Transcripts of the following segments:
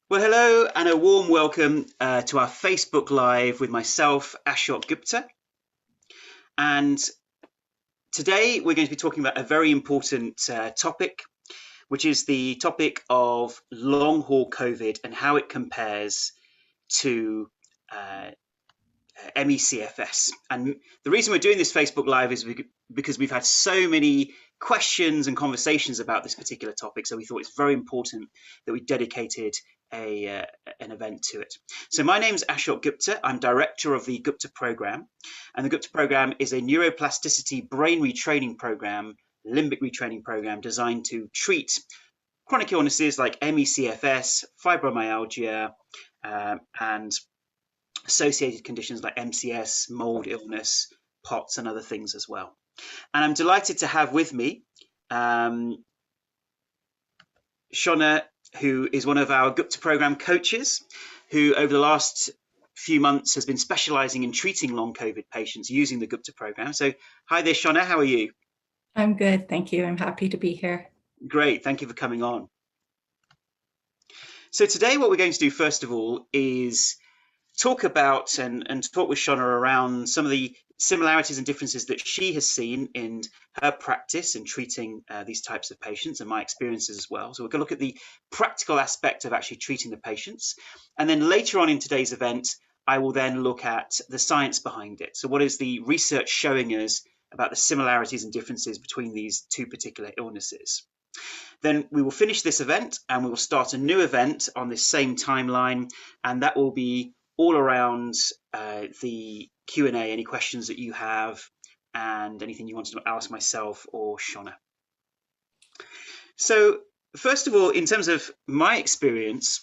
Well, hello and a warm welcome to our Facebook Live with myself, Ashok Gupta. And today we're going to be talking about a very important topic, which is the topic of long haul COVID and how it compares to uh, MECFS. And the reason we're doing this Facebook Live is because we've had so many questions and conversations about this particular topic. So we thought it's very important that we dedicated an event to it. So my name's Ashok Gupta. I'm director of the Gupta Program. And the Gupta Program is a neuroplasticity brain retraining program, limbic retraining program designed to treat chronic illnesses like MECFS, fibromyalgia, and associated conditions like MCAS, mold illness, POTS, and other things as well. And I'm delighted to have with me Shona, who is one of our Gupta Program coaches, who over the last few months has been specializing in treating long COVID patients using the Gupta Program. So hi there, Shona, how are you? I'm good, thank you. I'm happy to be here. Great, thank you for coming on. So today what we're going to do first of all is talk about and talk with Shona around some of the similarities and differences that she has seen in her practice in treating these types of patients and my experiences as well. So we're going to look at the practical aspect of actually treating the patients. And then later on in today's event, I will then look at the science behind it. So what is the research showing us about the similarities and differences between these two particular illnesses? Then we will finish this event and we will start a new event on this same timeline, and that will be all around the Q&A, any questions that you have and anything you wanted to ask myself or Shona. So first of all, in terms of my experience,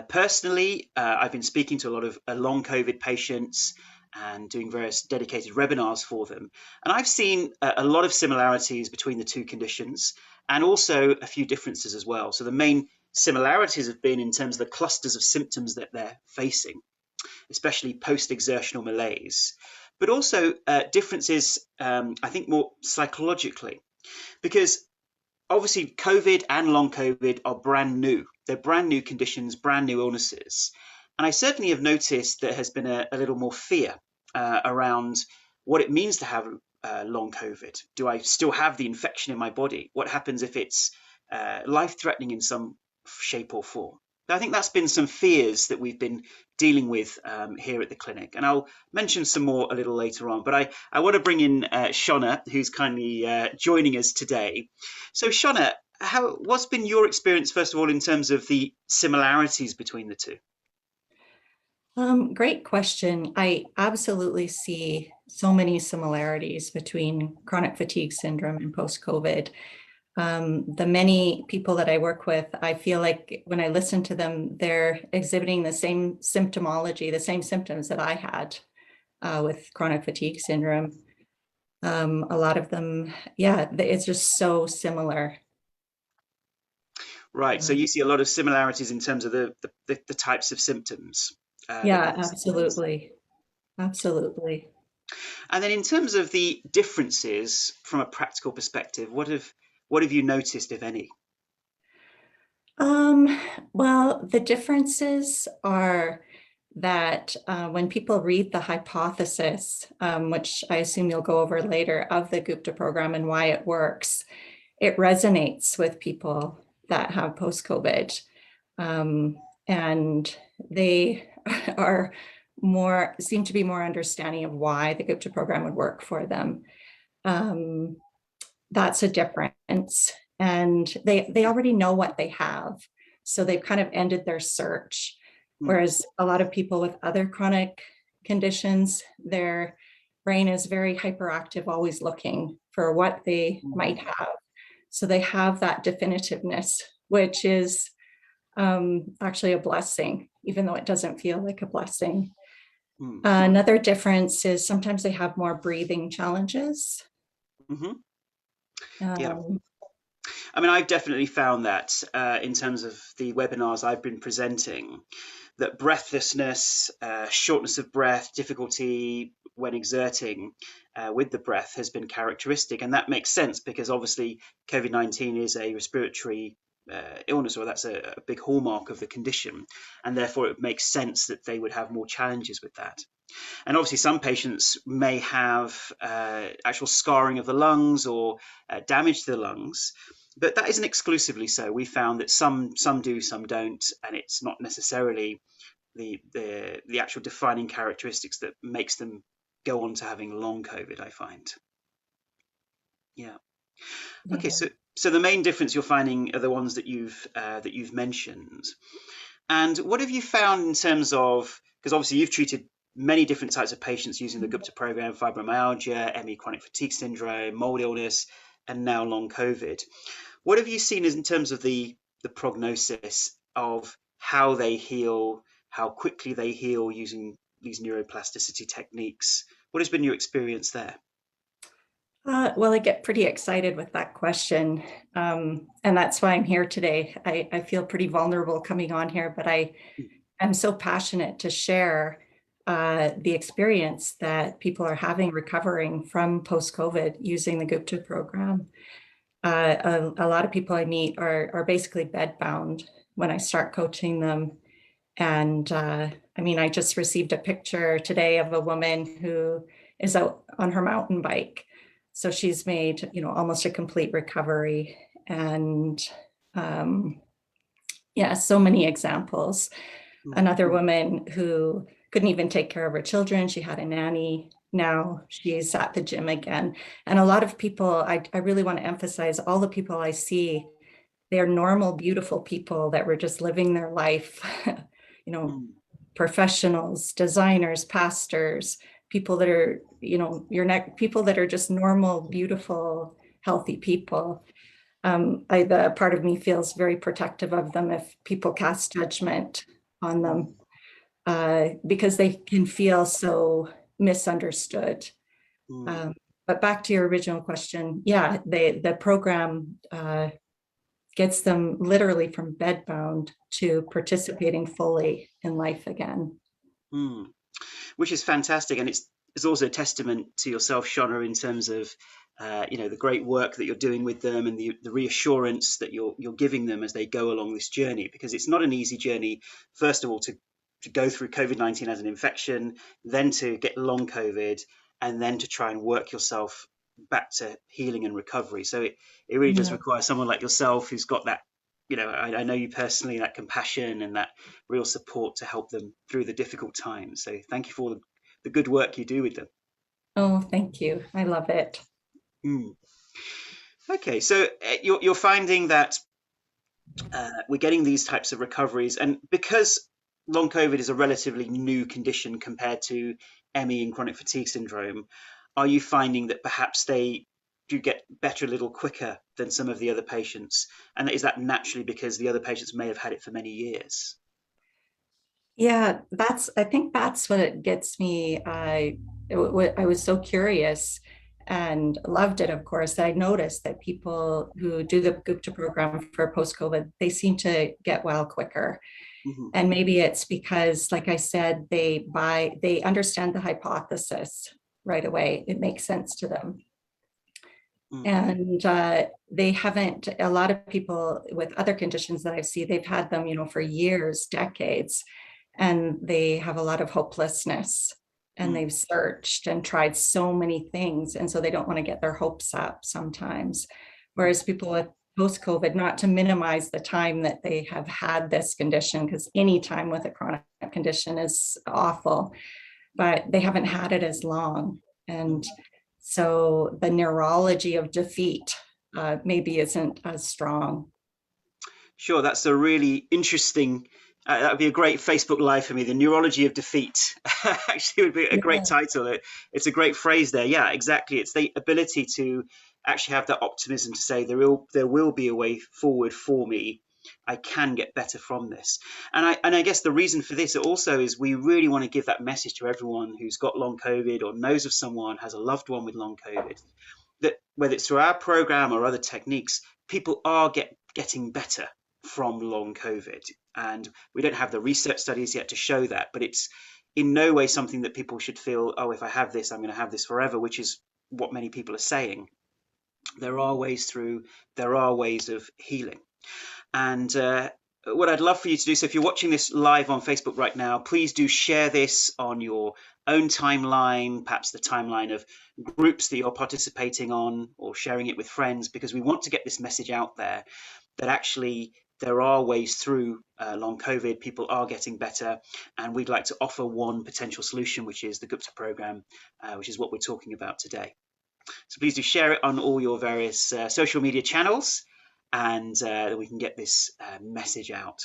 personally, I've been speaking to a lot of long COVID patients and doing various dedicated webinars for them. And I've seen a lot of similarities between the two conditions and also a few differences as well. So the main similarities have been in terms of the clusters of symptoms that they're facing, especially post-exertional malaise, but also differences, I think, more psychologically, because obviously COVID and long COVID are brand new. They're brand new conditions, brand new illnesses. And I certainly have noticed there has been a little more fear around what it means to have long COVID. Do I still have the infection in my body? What happens if it's life-threatening in some shape or form? I think that's been some fears that we've been dealing with here at the clinic. And I'll mention some more a little later on. But I want to bring in Shona, who's kindly joining us today. So Shona, what's been your experience, first of all, in terms of the similarities between the two? Great question. I absolutely see so many similarities between chronic fatigue syndrome and post-COVID. The many people that I work with, I feel like when I listen to them, they're exhibiting the same symptomology, the same symptoms that I had with chronic fatigue syndrome. A lot of them, yeah, it's just so similar. Right. So you see a lot of similarities in terms of the types of symptoms. Yeah, absolutely. Absolutely. And then in terms of the differences from a practical perspective, what have you noticed, if any? Well, the differences are that when people read the hypothesis, which I assume you'll go over later, of the Gupta program and why it works, it resonates with people that have post-COVID. And they are seem to be more understanding of why the Gupta program would work for them. That's a difference. And they already know what they have. So they've kind of ended their search. Whereas a lot of people with other chronic conditions, their brain is very hyperactive, always looking for what they might have. So they have that definitiveness, which is actually a blessing, even though it doesn't feel like a blessing. Another difference is sometimes they have more breathing challenges. Yeah. I mean, I've definitely found that in terms of the webinars I've been presenting, that breathlessness, shortness of breath, difficulty when exerting with the breath has been characteristic. And that makes sense because obviously COVID-19 is a respiratory illness, or that's a big hallmark of the condition, and therefore it makes sense that they would have more challenges with that. And obviously, some patients may have actual scarring of the lungs or damage to the lungs, but that isn't exclusively so. We found that some do, some don't, and it's not necessarily the actual defining characteristics that makes them go on to having long COVID, I find. Yeah. Okay, Yeah. so the main difference you're finding are the ones that you've mentioned. And what have you found in terms of, because obviously you've treated many different types of patients using the Gupta program: fibromyalgia, ME, chronic fatigue syndrome, mold illness, and now long COVID. What have you seen in terms of the prognosis of how they heal, how quickly they heal using these neuroplasticity techniques? What has been your experience there? Well, I get pretty excited with that question. And that's why I'm here today. I feel pretty vulnerable coming on here, but I'm so passionate to share the experience that people are having recovering from post-COVID using the Gupta program. A lot of people I meet are basically bedbound when I start coaching them. And I mean, I just received a picture today of a woman who is out on her mountain bike. So she's made, almost a complete recovery. And yeah, so many examples. Another woman who couldn't even take care of her children. She had a nanny. Now she's at the gym again. And a lot of people, I really want to emphasize, all the people I see, they're normal, beautiful people that were just living their life, professionals, designers, pastors, people that are, people that are just normal, beautiful, healthy people. The part of me feels very protective of them if people cast judgment on them, because they can feel so misunderstood. But back to your original question, yeah, the program gets them literally from bedbound to participating fully in life again. Which is fantastic, and it's also a testament to yourself, Shona, in terms of the great work that you're doing with them, and the reassurance that you're giving them as they go along this journey, because it's not an easy journey. First of all, to go through COVID-19 as an infection, then to get long COVID, and then to try and work yourself back to healing and recovery. So it really does require someone like yourself who's got that, I know you personally, that compassion and that real support to help them through the difficult times. So thank you for the good work you do with them. Oh, thank you. I love it. Okay, so you're finding that we're getting these types of recoveries, and because long COVID is a relatively new condition compared to ME and chronic fatigue syndrome, are you finding that perhaps they do get better a little quicker than some of the other patients? And is that naturally because the other patients may have had it for many years? Yeah, I think that's what it gets me. I was so curious and loved it, of course. I noticed that people who do the Gupta program for post-COVID, they seem to get well quicker. And maybe it's because, like I said, they understand the hypothesis right away. It makes sense to them. And they haven't, a lot of people with other conditions that I see, they've had them, for years, decades, and they have a lot of hopelessness, and they've searched and tried so many things. And so they don't want to get their hopes up sometimes. Whereas people with post-COVID, not to minimize the time that they have had this condition, because any time with a chronic condition is awful, but they haven't had it as long. And so the neurology of defeat maybe isn't as strong. Sure, that's a really interesting, that would be a great Facebook Live for me, the neurology of defeat. Actually, would be a great title. It's a great phrase there. Yeah, exactly. It's the ability to actually have that optimism to say there will be a way forward for me. I can get better from this. And I guess the reason for this also is we really want to give that message to everyone who's got long COVID or knows of someone, has a loved one with long COVID, that whether it's through our program or other techniques, people are getting better from long COVID. And we don't have the research studies yet to show that, but it's in no way something that people should feel, oh, if I have this, I'm going to have this forever, which is what many people are saying. There are ways of healing. And what I'd love for you to do, so if you're watching this live on Facebook right now, please do share this on your own timeline, perhaps the timeline of groups that you're participating on, or sharing it with friends, because we want to get this message out there that actually there are ways through long COVID. People are getting better, and we'd like to offer one potential solution, which is the Gupta Program, which is what we're talking about today. So please do share it on all your various social media channels, and we can get this message out.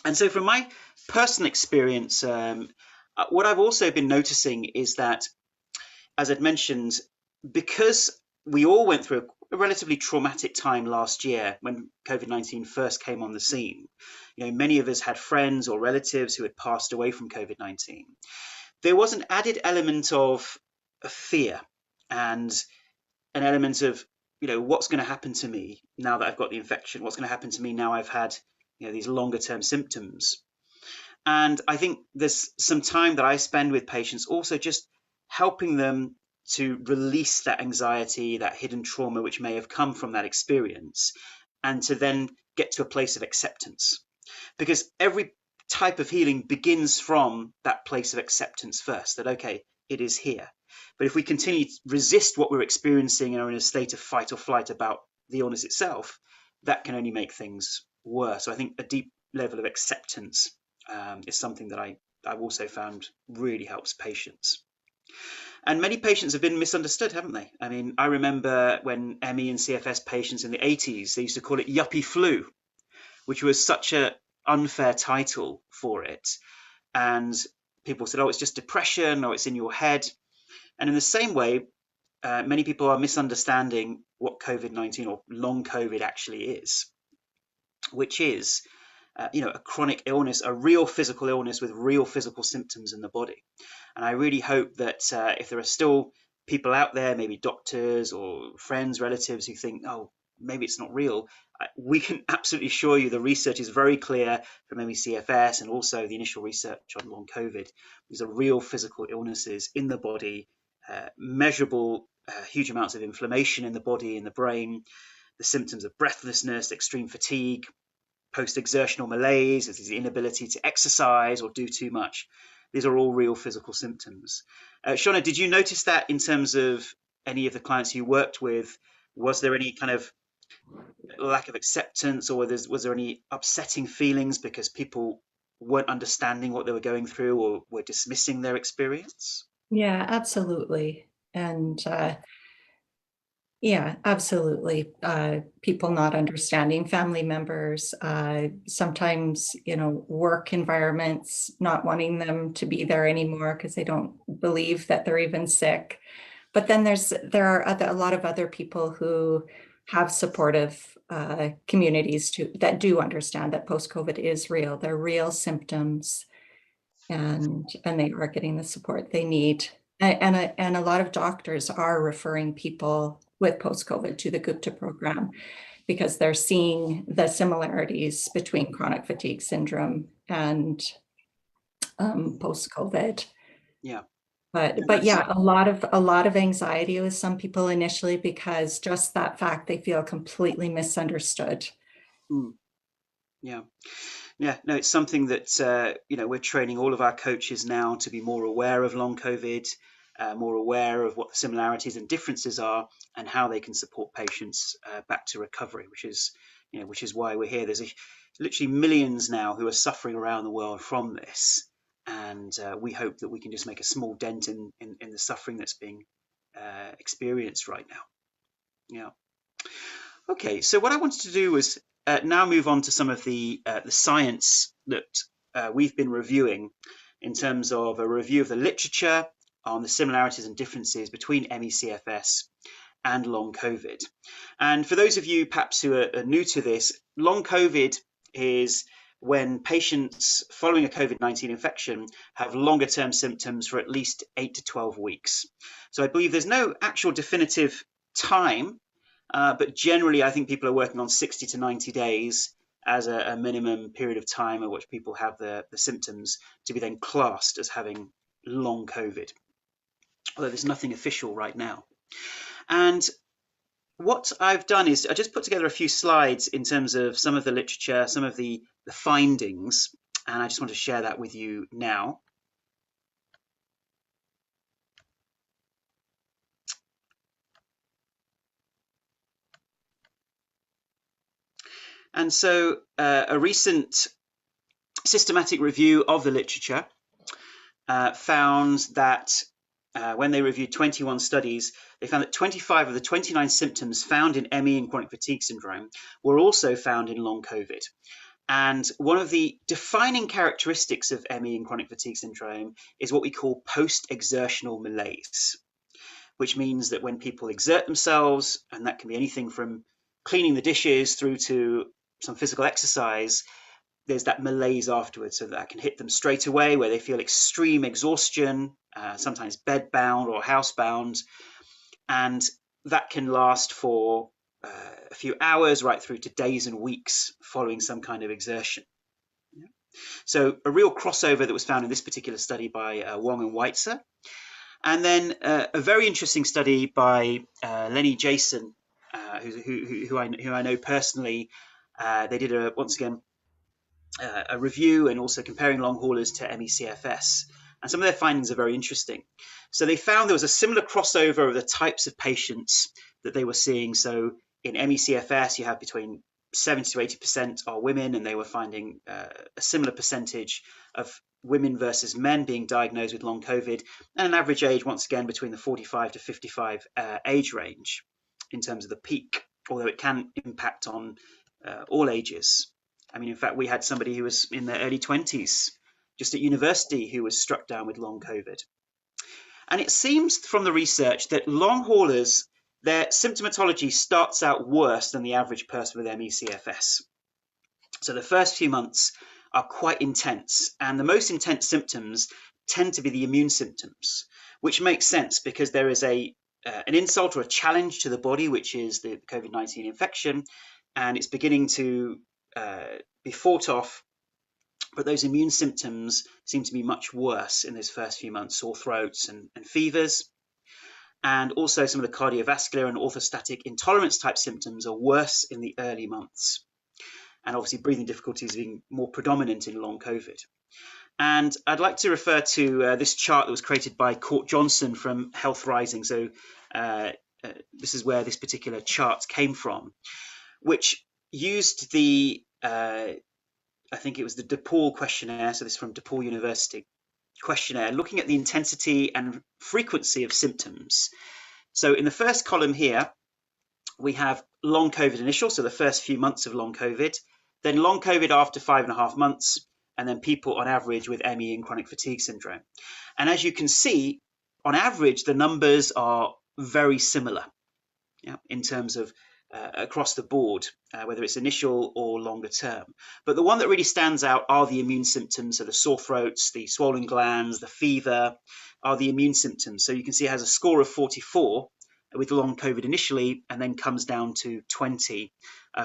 And so from my personal experience, what I've also been noticing is that, as I'd mentioned, because we all went through a relatively traumatic time last year when COVID-19 first came on the scene, many of us had friends or relatives who had passed away from COVID-19. There was an added element of fear and an element of, what's going to happen to me now that I've got the infection? What's going to happen to me now I've had, these longer term symptoms? And I think there's some time that I spend with patients also just helping them to release that anxiety, that hidden trauma which may have come from that experience, and to then get to a place of acceptance. Because every type of healing begins from that place of acceptance first, that, okay, it is here. But if we continue to resist what we're experiencing and are in a state of fight or flight about the illness itself, that can only make things worse. So I think a deep level of acceptance is something that I've also found really helps patients. And many patients have been misunderstood, haven't they? I mean, I remember when ME and CFS patients in the 80s, they used to call it yuppie flu, which was such an unfair title for it. And people said, oh, it's just depression, or it's in your head. And in the same way, many people are misunderstanding what COVID-19 or long COVID actually is, which is a chronic illness, a real physical illness with real physical symptoms in the body. And I really hope that if there are still people out there, maybe doctors or friends, relatives, who think, oh, maybe it's not real, we can absolutely assure you the research is very clear from ME/CFS and also the initial research on long COVID. These are real physical illnesses in the body, measurable huge amounts of inflammation in the body, in the brain, the symptoms of breathlessness, extreme fatigue, post-exertional malaise, this is the inability to exercise or do too much. These are all real physical symptoms. Shauna, did you notice that in terms of any of the clients you worked with? Was there any kind of lack of acceptance, or was there any upsetting feelings because people weren't understanding what they were going through or were dismissing their experience? Yeah, absolutely. And yeah, absolutely. People not understanding, family members, sometimes, work environments, not wanting them to be there anymore because they don't believe that they're even sick. But then there are a lot of other people who have supportive communities that do understand that post-COVID is real. They're real symptoms, and they are getting the support they need. And a lot of doctors are referring people with post-COVID to the Gupta program because they're seeing the similarities between chronic fatigue syndrome and post-COVID. Yeah. But yeah, a lot of anxiety with some people initially because just that fact they feel completely misunderstood. Yeah. Yeah, no, it's something that we're training all of our coaches now to be more aware of long COVID, more aware of what the similarities and differences are, and how they can support patients back to recovery, which is why we're here. There's literally millions now who are suffering around the world from this, and we hope that we can just make a small dent in the suffering that's being experienced right now. Yeah. Okay, so what I wanted to do was now move on to some of the science that we've been reviewing in terms of a review of the literature on the similarities and differences between ME/CFS and long COVID. And for those of you perhaps who are new to this, long COVID is when patients following a COVID-19 infection have longer term symptoms for at least 8 to 12 weeks. So I believe there's no actual definitive time, but generally I think people are working on 60 to 90 days as a minimum period of time at which people have the symptoms to be then classed as having long COVID, although there's nothing official right now. And what I've done is I just put together a few slides in terms of some of the literature, some of the findings, and I just want to share that with you now. And so a recent systematic review of the literature found that when they reviewed 21 studies, they found that 25 of the 29 symptoms found in ME and chronic fatigue syndrome were also found in long COVID. And one of the defining characteristics of ME and chronic fatigue syndrome is what we call post-exertional malaise, which means that when people exert themselves, and that can be anything from cleaning the dishes through to some physical exercise, there's that malaise afterwards, so that can hit them straight away where they feel extreme exhaustion, sometimes bedbound or housebound, and that can last for a few hours right through to days and weeks following some kind of exertion. So a real crossover that was found in this particular study by Wong and Weitzer. And then a very interesting study by Lenny Jason, who I know personally. They did once again a review and also comparing long haulers to ME/CFS. And some of their findings are very interesting. So they found there was a similar crossover of the types of patients that they were seeing. So in ME/CFS, you have between 70 to 80% are women, and they were finding a similar percentage of women versus men being diagnosed with long COVID, and an average age, once again, between the 45 to 55 age range in terms of the peak, although it can impact on all ages. I mean, in fact, we had somebody who was in their early 20s, just at university, who was struck down with long COVID. And it seems from the research that long haulers, their symptomatology starts out worse than the average person with ME/CFS. So the first few months are quite intense, and the most intense symptoms tend to be the immune symptoms, which makes sense because there is an insult or a challenge to the body, which is the COVID-19 infection, and it's beginning to be fought off. But those immune symptoms seem to be much worse in those first few months, sore throats and fevers. And also some of the cardiovascular and orthostatic intolerance type symptoms are worse in the early months. And obviously breathing difficulties being more predominant in long COVID. And I'd like to refer to this chart that was created by Court Johnson from Health Rising. So this is where this particular chart came from, which used the I think it was the DePaul questionnaire, so this is from DePaul University questionnaire, looking at the intensity and frequency of symptoms. So in the first column here, we have long COVID initial, so the first few months of long COVID, then long COVID after 5.5 months, and then people on average with ME and chronic fatigue syndrome. And as you can see, on average, the numbers are very similar in terms of across the board, whether it's initial or longer term. But the one that really stands out are the immune symptoms, so the sore throats, the swollen glands, the fever, are the immune symptoms. So you can see it has a score of 44 with long COVID initially, and then comes down to 20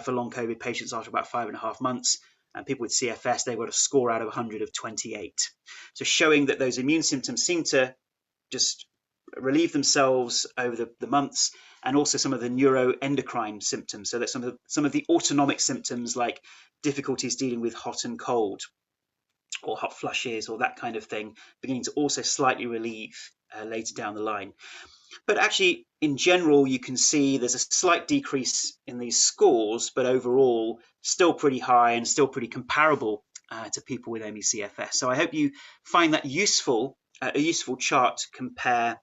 for long COVID patients after about 5.5 months. And people with CFS, they've got a score out of 100 of 28. So showing that those immune symptoms seem to just relieve themselves over the months, and also some of the neuroendocrine symptoms. So that some of the autonomic symptoms like difficulties dealing with hot and cold or hot flushes or that kind of thing, beginning to also slightly relieve later down the line. But actually, in general, you can see there's a slight decrease in these scores, but overall still pretty high and still pretty comparable to people with ME/CFS. So I hope you find that useful, a useful chart to compare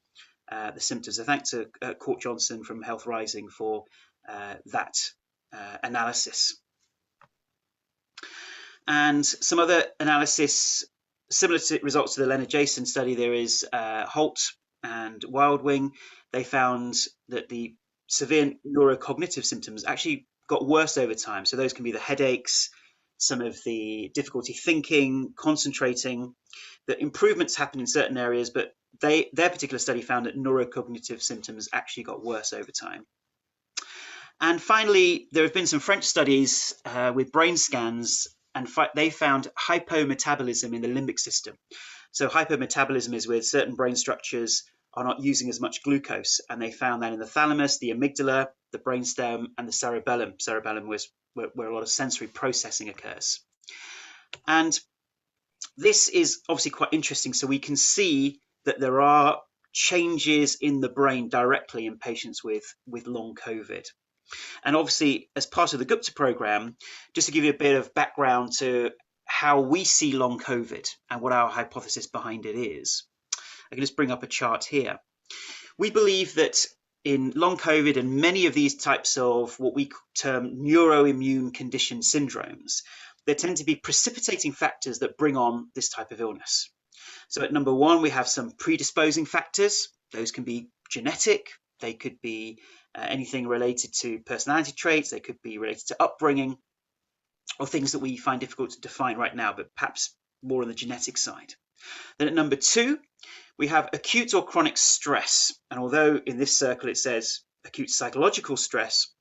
the symptoms. So thanks to Court Johnson from Health Rising for that analysis. And some other analysis, similar to results to the Leonard Jason study, there is Holt and Wildwing. They found that the severe neurocognitive symptoms actually got worse over time. So those can be the headaches, some of the difficulty thinking, concentrating. The improvements happen in certain areas, but their particular study found that neurocognitive symptoms actually got worse over time. And finally, there have been some French studies with brain scans, and they found hypometabolism in the limbic system. So hypometabolism is where certain brain structures are not using as much glucose, and they found that in the thalamus, the amygdala, the brainstem, and the cerebellum. Cerebellum was where a lot of sensory processing occurs. And this is obviously quite interesting. So we can see that there are changes in the brain directly in patients with long COVID. And obviously, as part of the Gupta program, just to give you a bit of background to how we see long COVID and what our hypothesis behind it is, I can just bring up a chart here. We believe that in long COVID and many of these types of what we term neuroimmune condition syndromes, there tend to be precipitating factors that bring on this type of illness. So at number one, we have some predisposing factors. Those can be genetic. They could be anything related to personality traits. They could be related to upbringing, or things that we find difficult to define right now, but perhaps more on the genetic side. Then at number two, we have acute or chronic stress. And although in this circle it says acute psychological stress,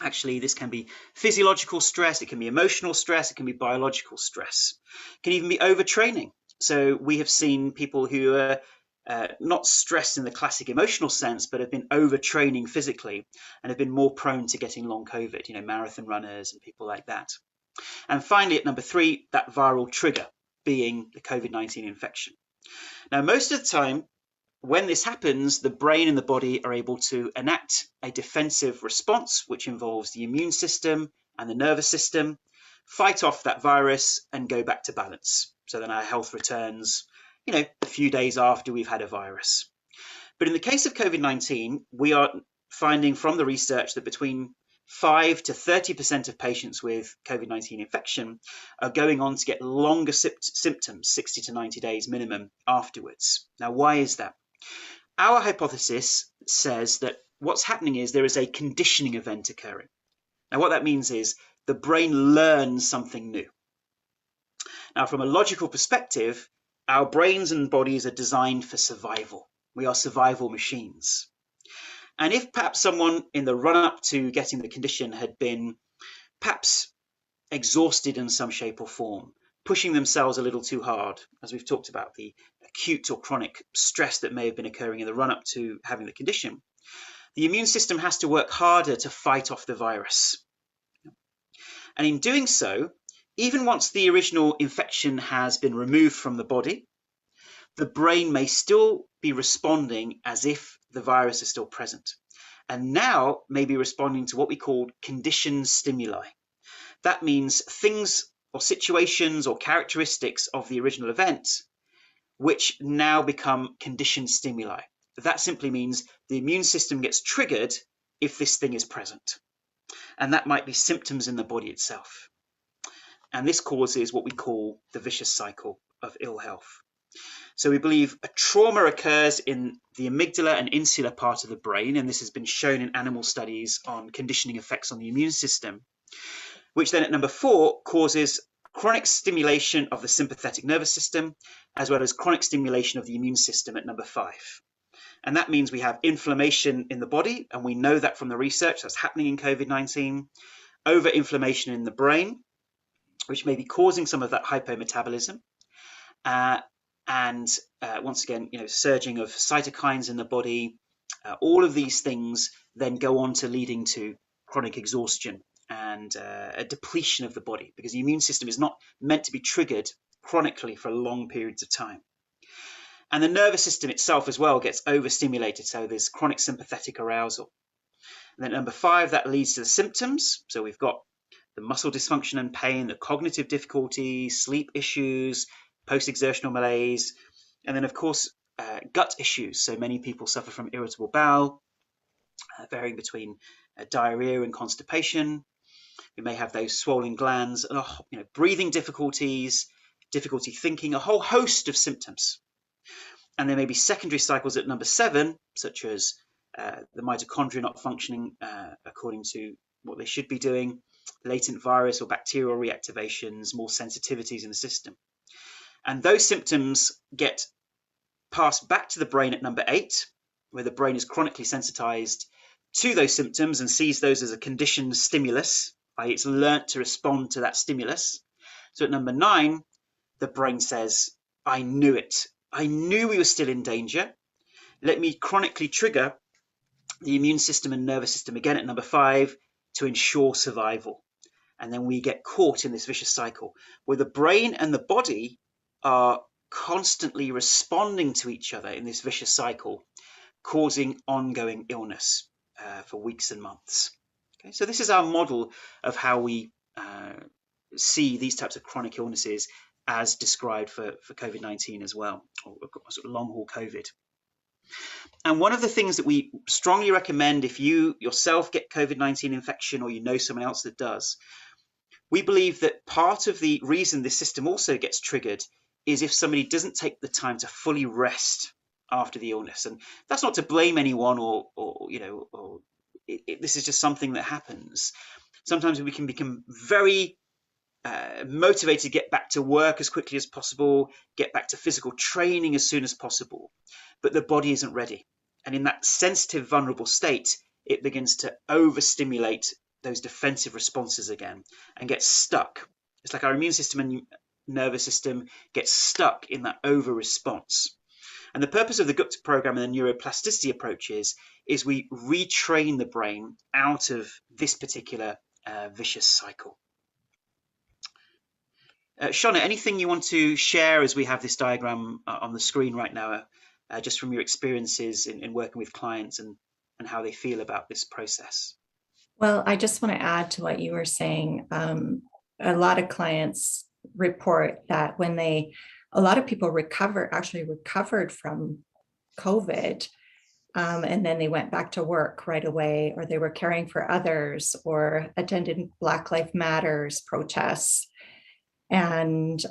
actually this can be physiological stress, it can be emotional stress, it can be biological stress. It can even be overtraining. So we have seen people who are not stressed in the classic emotional sense, but have been overtraining physically and have been more prone to getting long COVID, marathon runners and people like that. And finally, at number three, that viral trigger being the COVID-19 infection. Now, most of the time, when this happens, the brain and the body are able to enact a defensive response, which involves the immune system and the nervous system, fight off that virus and go back to balance. So then our health returns, a few days after we've had a virus. But in the case of COVID-19, we are finding from the research that between 5 to 30% of patients with COVID-19 infection are going on to get longer symptoms, 60 to 90 days minimum afterwards. Now, why is that? Our hypothesis says that what's happening is there is a conditioning event occurring. Now, what that means is the brain learns something new. Now, from a logical perspective, our brains and bodies are designed for survival. We are survival machines. And if perhaps someone in the run-up to getting the condition had been perhaps exhausted in some shape or form, pushing themselves a little too hard, as we've talked about, the acute or chronic stress that may have been occurring in the run-up to having the condition, the immune system has to work harder to fight off the virus. And in doing so, even once the original infection has been removed from the body, the brain may still be responding as if the virus is still present, and now may be responding to what we call conditioned stimuli. That means things or situations or characteristics of the original event which now become conditioned stimuli. That simply means the immune system gets triggered if this thing is present. And that might be symptoms in the body itself. And this causes what we call the vicious cycle of ill health. So we believe a trauma occurs in the amygdala and insular part of the brain, and this has been shown in animal studies on conditioning effects on the immune system, which then at number 4 causes chronic stimulation of the sympathetic nervous system, as well as chronic stimulation of the immune system at number 5. And that means we have inflammation in the body, and we know that from the research that's happening in COVID-19, over-inflammation in the brain, which may be causing some of that hypometabolism, and once again, surging of cytokines in the body. All of these things then go on to leading to chronic exhaustion and a depletion of the body, because the immune system is not meant to be triggered chronically for long periods of time. And the nervous system itself as well gets overstimulated, so there's chronic sympathetic arousal. And then number 5, that leads to the symptoms. So we've got the muscle dysfunction and pain, the cognitive difficulties, sleep issues, post-exertional malaise, and then of course gut issues. So many people suffer from irritable bowel, varying between diarrhea and constipation. We may have those swollen glands, breathing difficulties, difficulty thinking, a whole host of symptoms. And there may be secondary cycles at number 7, such as the mitochondria not functioning according to what they should be doing, latent virus or bacterial reactivations, more sensitivities in the system. And those symptoms get passed back to the brain at number 8, where the brain is chronically sensitized to those symptoms and sees those as a conditioned stimulus, i.e. it's learnt to respond to that stimulus. So at number 9, the brain says, I knew it. I knew we were still in danger. Let me chronically trigger the immune system and nervous system again at number 5 to ensure survival. And then we get caught in this vicious cycle where the brain and the body are constantly responding to each other in this vicious cycle, causing ongoing illness for weeks and months. Okay, so this is our model of how we see these types of chronic illnesses as described for COVID-19 as well, or sort of long haul COVID. And one of the things that we strongly recommend if you yourself get COVID-19 infection or you know someone else that does, we believe that part of the reason this system also gets triggered is if somebody doesn't take the time to fully rest after the illness. And that's not to blame anyone this is just something that happens. Sometimes we can become very motivated to get back to work as quickly as possible, get back to physical training as soon as possible, but the body isn't ready. And in that sensitive, vulnerable state, it begins to overstimulate those defensive responses again and get stuck. It's like our immune system and nervous system gets stuck in that over response. And the purpose of the Gupta program and the neuroplasticity approaches is we retrain the brain out of this particular vicious cycle. Shauna, anything you want to share as we have this diagram on the screen right now, just from your experiences in working with clients and how they feel about this process? Well, I just want to add to what you were saying. A lot of clients report that when a lot of people actually recovered from COVID, and then they went back to work right away, or they were caring for others, or attended Black Lives Matters protests. And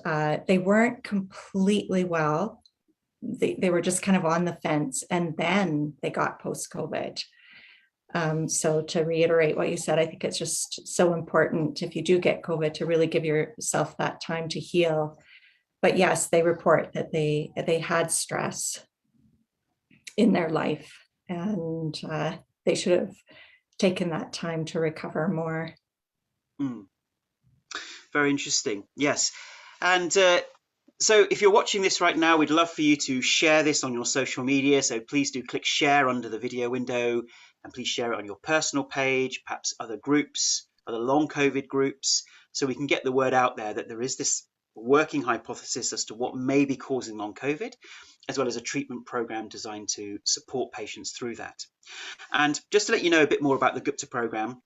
they weren't completely well. They were just kind of on the fence, and then they got post-COVID. So to reiterate what you said, I think it's just so important if you do get COVID to really give yourself that time to heal. But yes, they report that they had stress in their life, and they should have taken that time to recover more. Very interesting. Yes. And so if you're watching this right now, we'd love for you to share this on your social media. So please do click share under the video window, and please share it on your personal page, perhaps other groups, other long COVID groups, so we can get the word out there that there is this working hypothesis as to what may be causing long COVID, as well as a treatment program designed to support patients through that. And just to let you know a bit more about the Gupta program,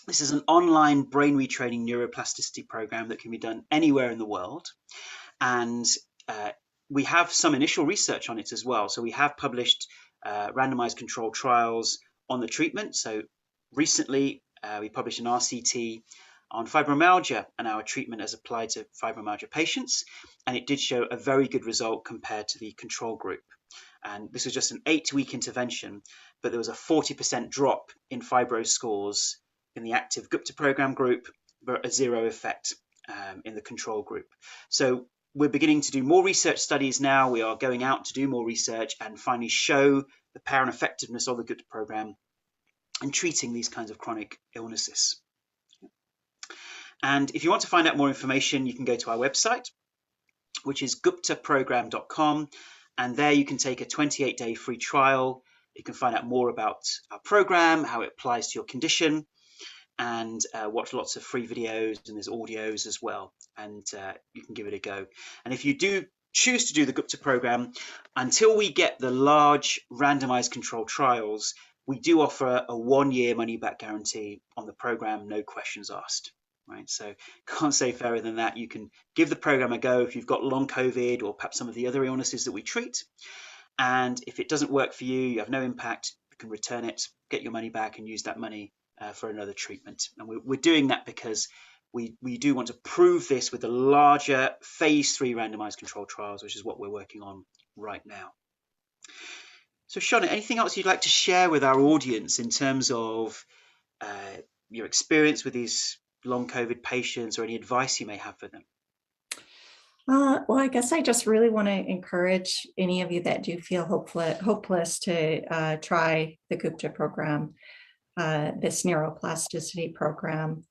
this is an online brain retraining neuroplasticity program that can be done anywhere in the world. And we have some initial research on it as well. So we have published randomized controlled trials on the treatment. So recently we published an RCT on fibromyalgia and our treatment as applied to fibromyalgia patients. And it did show a very good result compared to the control group. And this was just an 8-week intervention, but there was a 40% drop in fibro scores in the active Gupta program group, but a 0 effect in the control group. So we're beginning to do more research studies now. We are going out to do more research and finally show the power and effectiveness of the Gupta program in treating these kinds of chronic illnesses. And if you want to find out more information, you can go to our website, which is guptaprogram.com. And there you can take a 28-day free trial. You can find out more about our program, how it applies to your condition, and watch lots of free videos, and there's audios as well. And you can give it a go. And if you do choose to do the Gupta program, until we get the large randomized controlled trials, we do offer a 1-year money-back guarantee on the program, no questions asked. Right, so can't say fairer than that. You can give the program a go if you've got long COVID or perhaps some of the other illnesses that we treat. And if it doesn't work for you, you have no impact, you can return it, get your money back, and use that money for another treatment. And we're doing that because we do want to prove this with the larger phase 3 randomized controlled trials, which is what we're working on right now. So Shauna, anything else you'd like to share with our audience in terms of your experience with these long COVID patients, or any advice you may have for them? Well, I guess I just really want to encourage any of you that do feel hopeless to try the Gupta program, this neuroplasticity program.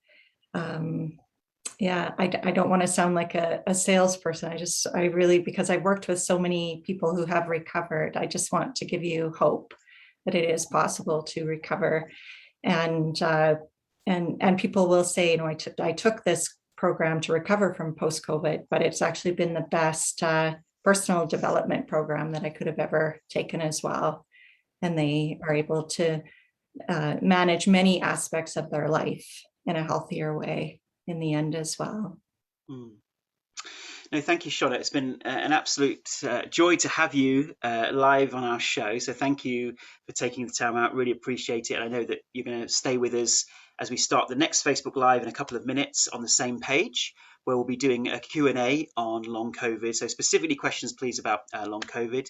Yeah, I don't want to sound like a salesperson. I really, because I've worked with so many people who have recovered, I just want to give you hope that it is possible to recover. And people will say, I took this program to recover from post-COVID, but it's actually been the best personal development program that I could have ever taken as well. And they are able to manage many aspects of their life in a healthier way in the end as well. Mm. No, thank you, Shauna. It's been an absolute joy to have you live on our show. So thank you for taking the time out. Really appreciate it. And I know that you're going to stay with us as we start the next Facebook Live in a couple of minutes on the same page, where we'll be doing a Q&A on long COVID. So specifically questions, please, about long COVID.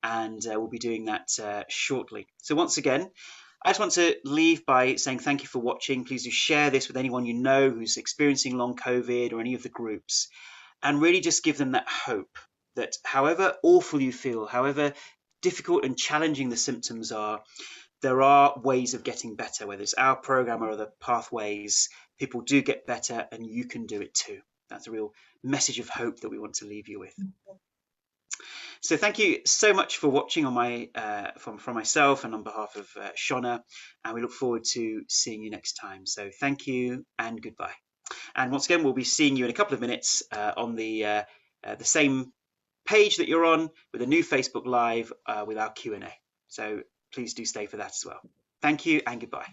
And we'll be doing that shortly. So once again, I just want to leave by saying thank you for watching. Please do share this with anyone you know who's experiencing long COVID or any of the groups. And really just give them that hope that however awful you feel, however difficult and challenging the symptoms are, there are ways of getting better, whether it's our program or other pathways. People do get better and you can do it too. That's a real message of hope that we want to leave you with. So thank you so much for watching on my from myself and on behalf of Shauna, and we look forward to seeing you next time. So thank you and goodbye. And once again, we'll be seeing you in a couple of minutes on the same page that you're on with a new Facebook Live with our Q&A. So please do stay for that as well. Thank you and goodbye.